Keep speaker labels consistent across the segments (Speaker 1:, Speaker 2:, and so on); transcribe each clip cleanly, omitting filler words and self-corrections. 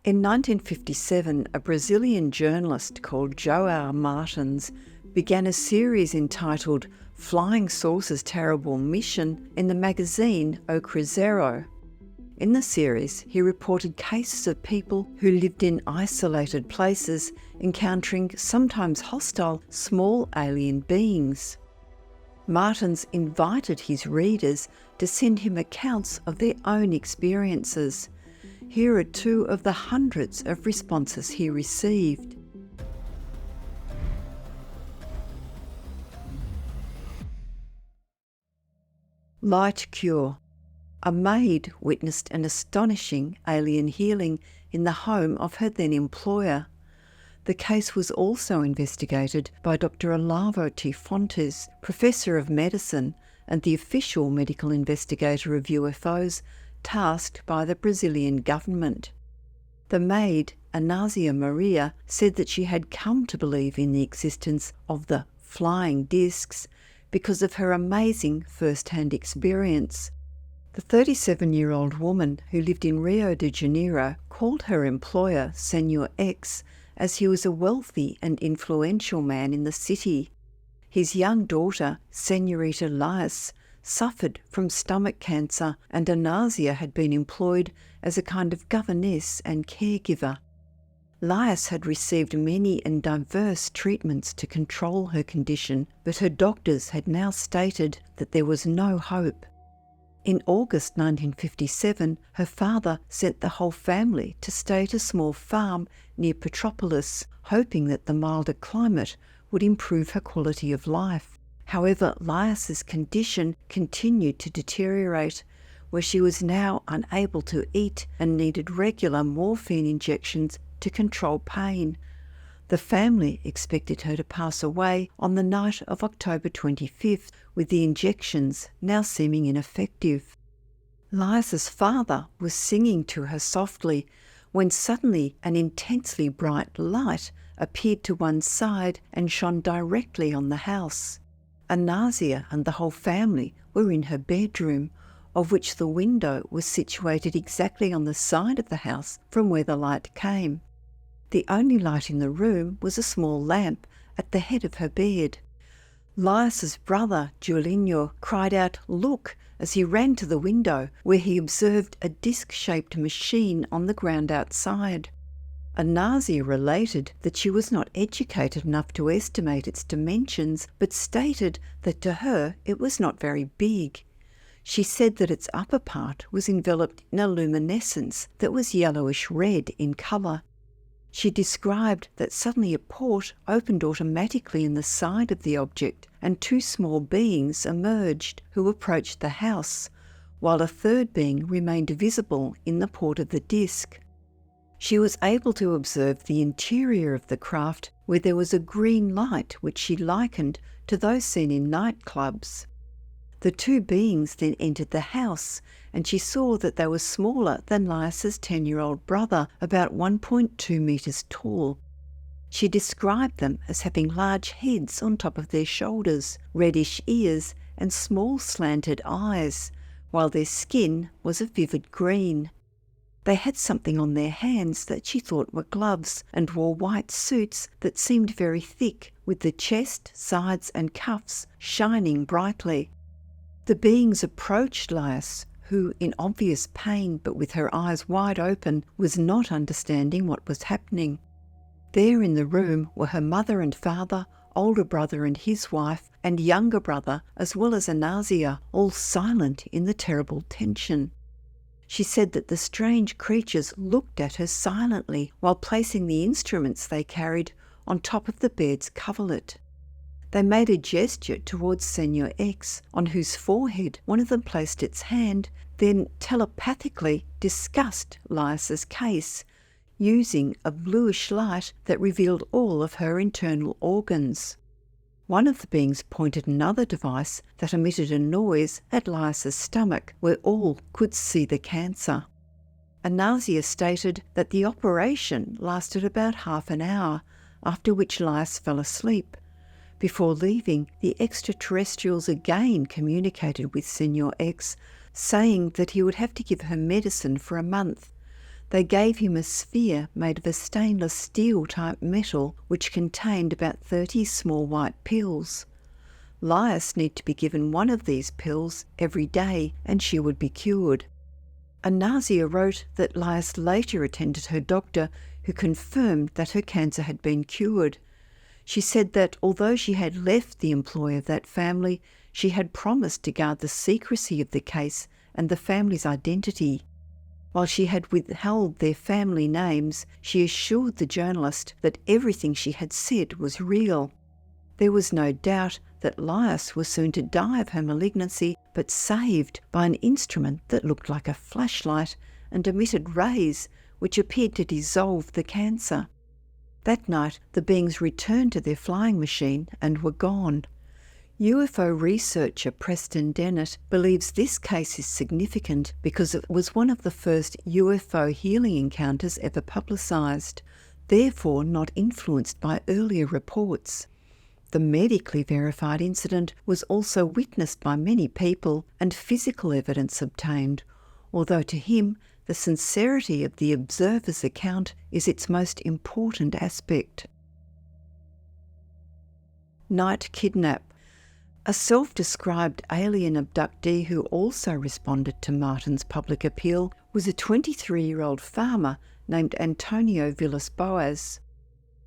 Speaker 1: In 1957, a Brazilian journalist called João Martins began a series entitled Flying Saucers Terrible Mission in the magazine O Cruzeiro. In the series, he reported cases of people who lived in isolated places encountering sometimes hostile small alien beings. Martins invited his readers to send him accounts of their own experiences. Here are two of the hundreds of responses he received. Light cure. A maid witnessed an astonishing alien healing in the home of her then employer. The case was also investigated by Dr. Olavo T. Fontes, Professor of Medicine and the official medical investigator of UFOs, tasked by the Brazilian government. The maid, Anásia Maria, said that she had come to believe in the existence of the flying discs because of her amazing first-hand experience. The 37-year-old woman who lived in Rio de Janeiro called her employer Senor X, as he was a wealthy and influential man in the city. His young daughter, Senorita Lais, suffered from stomach cancer, and Anásia had been employed as a kind of governess and caregiver. Lais had received many and diverse treatments to control her condition, but her doctors had now stated that there was no hope. In August 1957, her father sent the whole family to stay at a small farm near Petropolis, hoping that the milder climate would improve her quality of life. However, Lais's condition continued to deteriorate, where she was now unable to eat and needed regular morphine injections to control pain. The family expected her to pass away on the night of October 25th, with the injections now seeming ineffective. Lais's father was singing to her softly when suddenly an intensely bright light appeared to one side and shone directly on the house. Anásia and the whole family were in her bedroom, of which the window was situated exactly on the side of the house from where the light came. The only light in the room was a small lamp at the head of her bed. Lais's brother, Julinho, cried out, "Look!" as he ran to the window, where he observed a disc-shaped machine on the ground outside. Anásia related that she was not educated enough to estimate its dimensions, but stated that to her it was not very big. She said that its upper part was enveloped in a luminescence that was yellowish-red in colour. She described that suddenly a port opened automatically in the side of the object, and two small beings emerged who approached the house, while a third being remained visible in the port of the disc. She was able to observe the interior of the craft, where there was a green light which she likened to those seen in nightclubs. The two beings then entered the house, and she saw that they were smaller than Lais's 10-year-old brother, about 1.2 metres tall. She described them as having large heads on top of their shoulders, reddish ears, and small slanted eyes, while their skin was a vivid green. They had something on their hands that she thought were gloves, and wore white suits that seemed very thick, with the chest, sides, and cuffs shining brightly. The beings approached Lais, who, in obvious pain but with her eyes wide open, was not understanding what was happening. There in the room were her mother and father, older brother and his wife, and younger brother, as well as Anásia, all silent in the terrible tension. She said that the strange creatures looked at her silently while placing the instruments they carried on top of the bed's coverlet. They made a gesture towards Senor X, on whose forehead one of them placed its hand, then telepathically discussed Lais's case, using a bluish light that revealed all of her internal organs. One of the beings pointed another device that emitted a noise at Lais's stomach, where all could see the cancer. Anásia stated that the operation lasted about half an hour, after which Lais fell asleep. Before leaving, the extraterrestrials again communicated with Senor X, saying that he would have to give her medicine for a month. They gave him a sphere made of a stainless steel-type metal which contained about 30 small white pills. Lias needed to be given one of these pills every day and she would be cured. Anazia wrote that Lias later attended her doctor, who confirmed that her cancer had been cured. She said that although she had left the employ of that family, she had promised to guard the secrecy of the case and the family's identity. While she had withheld their family names, she assured the journalist that everything she had said was real. There was no doubt that Lias was soon to die of her malignancy, but saved by an instrument that looked like a flashlight and emitted rays which appeared to dissolve the cancer. That night, the beings returned to their flying machine and were gone. UFO researcher Preston Dennett believes this case is significant because it was one of the first UFO healing encounters ever publicised, therefore not influenced by earlier reports. The medically verified incident was also witnessed by many people and physical evidence obtained, although to him the sincerity of the observer's account is its most important aspect. Night Kidnap. A self-described alien abductee who also responded to Martin's public appeal was a 23-year-old farmer named Antonio Villas-Boas.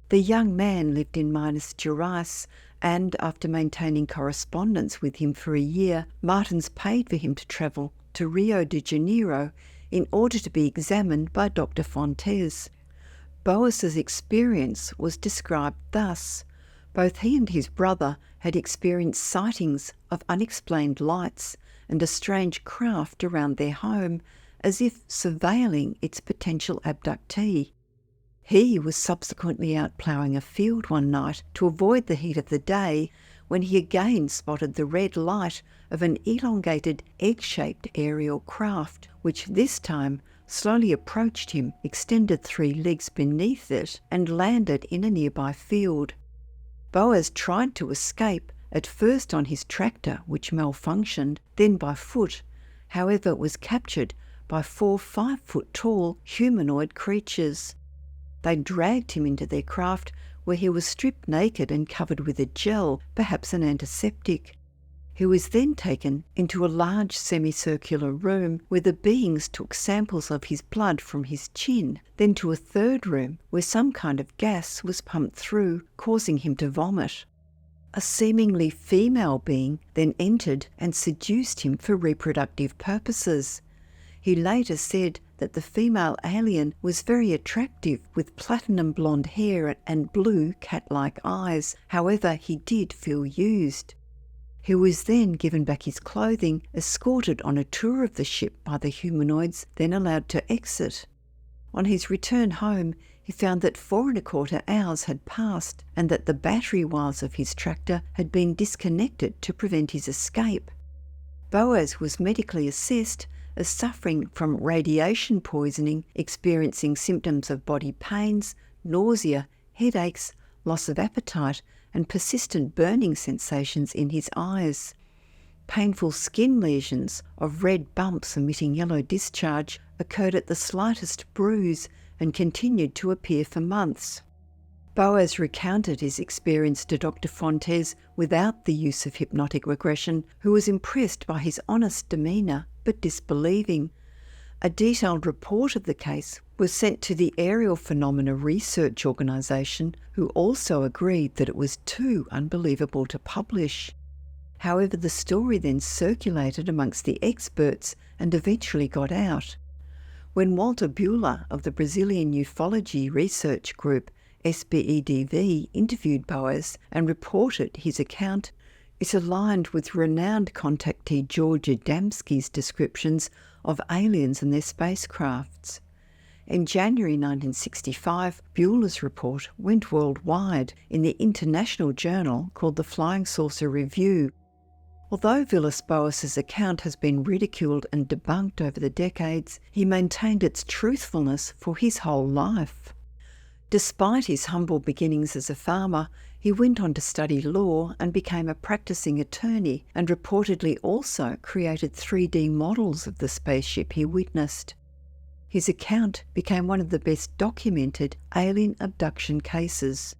Speaker 1: The young man lived in Minas Gerais, and after maintaining correspondence with him for a year, Martins paid for him to travel to Rio de Janeiro in order to be examined by Dr. Fontes. Boas's experience was described thus. Both he and his brother had experienced sightings of unexplained lights and a strange craft around their home, as if surveilling its potential abductee. He was subsequently out ploughing a field one night to avoid the heat of the day when he again spotted the red light of an elongated egg-shaped aerial craft, which this time slowly approached him, extended 3 legs beneath it, and landed in a nearby field. Boas tried to escape, at first on his tractor, which malfunctioned, then by foot. However, it was captured by 4 5-foot-tall humanoid creatures. They dragged him into their craft, where he was stripped naked and covered with a gel, perhaps an antiseptic. He was then taken into a large semicircular room where the beings took samples of his blood from his chin, then to a third room where some kind of gas was pumped through, causing him to vomit. A seemingly female being then entered and seduced him for reproductive purposes. He later said that the female alien was very attractive with platinum blonde hair and blue cat-like eyes. However, he did feel used. He was then given back his clothing, escorted on a tour of the ship by the humanoids, then allowed to exit. On his return home, he found that 4¼ hours had passed and that the battery wires of his tractor had been disconnected to prevent his escape. Boas was medically assessed as suffering from radiation poisoning, experiencing symptoms of body pains, nausea, headaches, loss of appetite, and persistent burning sensations in his eyes. Painful skin lesions of red bumps emitting yellow discharge occurred at the slightest bruise and continued to appear for months. Boas recounted his experience to Dr. Fontes without the use of hypnotic regression, who was impressed by his honest demeanour but disbelieving. A detailed report of the case was sent to the Aerial Phenomena Research Organisation, who also agreed that it was too unbelievable to publish. However, the story then circulated amongst the experts and eventually got out. When Walter Buehler of the Brazilian Ufology Research Group, SBEDV, interviewed Boas and reported his account, it aligned with renowned contactee George Adamski's descriptions of aliens and their spacecrafts. In January 1965, Buehler's report went worldwide in the international journal called the Flying Saucer Review. Although Villas-Boas's account has been ridiculed and debunked over the decades, he maintained its truthfulness for his whole life. Despite his humble beginnings as a farmer, he went on to study law and became a practicing attorney, and reportedly also created 3D models of the spaceship he witnessed. His account became one of the best documented alien abduction cases.